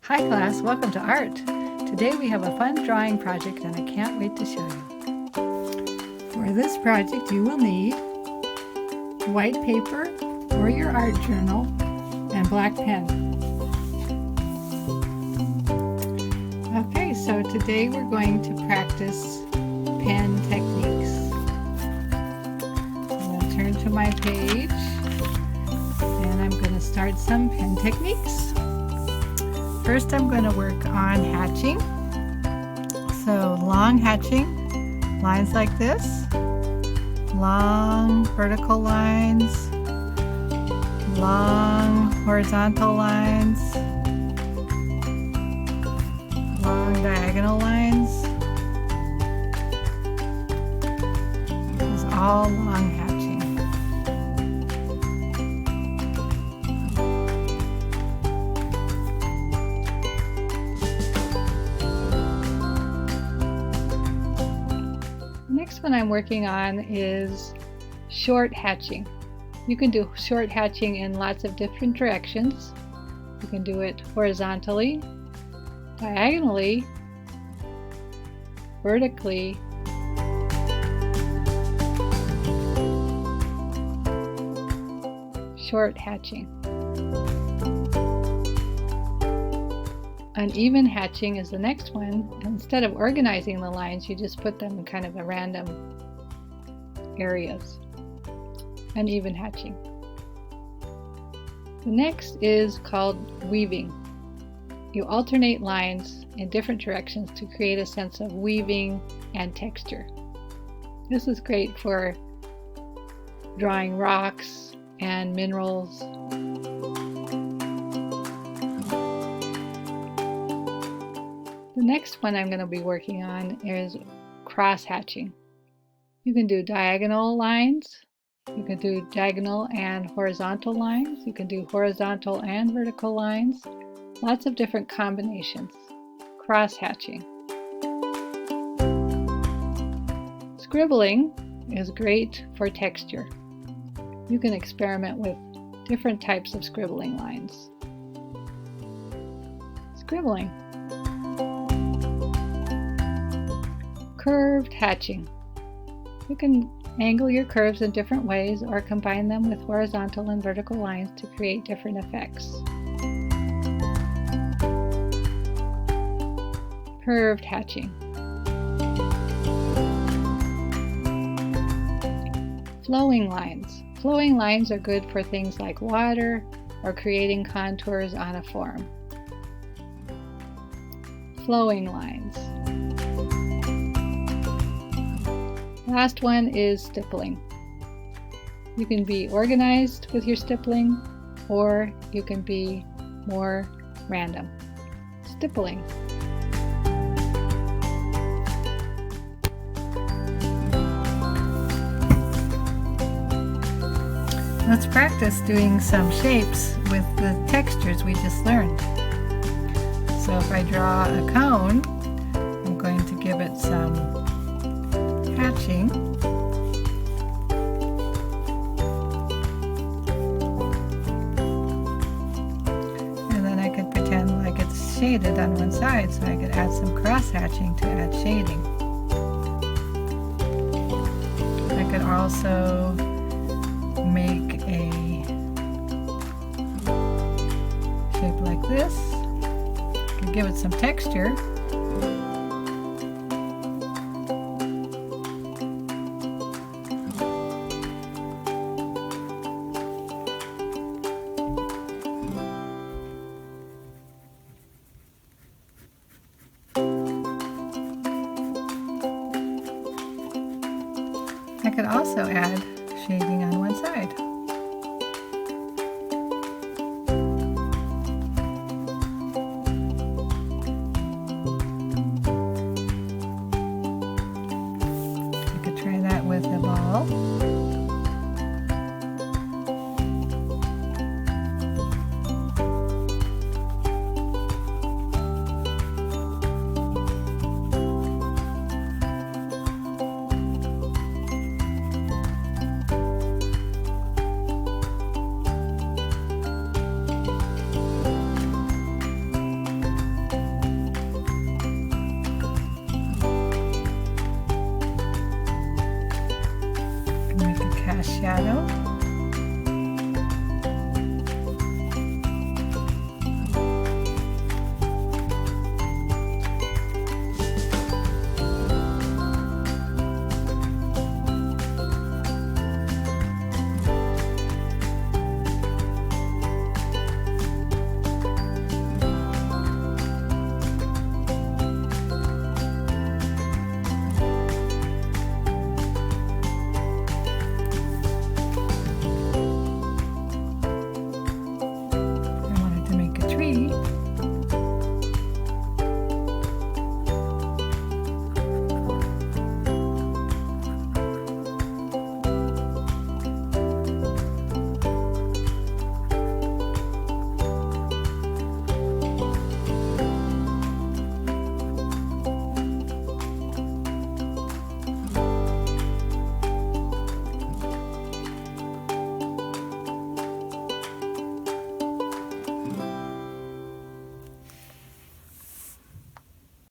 Hi class, welcome to art. Today we have a fun drawing project and I can't wait to show you. For this project you will need white paper or your art journal and black pen. Okay, so today we're going to practice pen techniques. I'm going to turn to my page and I'm going to start some pen techniques. First, I'm going to work on hatching. So long hatching, lines like this, long vertical lines, long horizontal lines, long diagonal lines. This is all long hatching. Next one I'm working on is short hatching. You can do short hatching in lots of different directions. You can do it horizontally, diagonally, vertically, short hatching. Uneven hatching is the next one. Instead of organizing the lines, you just put them in kind of a random areas. Uneven hatching. The next is called weaving. You alternate lines in different directions to create a sense of weaving and texture. This is great for drawing rocks and minerals. The next one I'm going to be working on is cross hatching. You can do diagonal lines, you can do diagonal and horizontal lines, you can do horizontal and vertical lines, lots of different combinations. Cross hatching. Scribbling is great for texture. You can experiment with different types of scribbling lines. Scribbling. Curved hatching. You can angle your curves in different ways or combine them with horizontal and vertical lines to create different effects. Curved hatching. Flowing lines. Flowing lines are good for things like water or creating contours on a form. Flowing lines. Last one is stippling. You can be organized with your stippling or you can be more random. Stippling. Let's practice doing some shapes with the textures we just learned. So if I draw a cone, I'm going to give it some hatching. And then I could pretend like it's shaded on one side, so I could add some cross hatching to add shading. I could also make a shape like this. I could give it some texture. I could also add shading on one side. I could try that with a ball. shadow.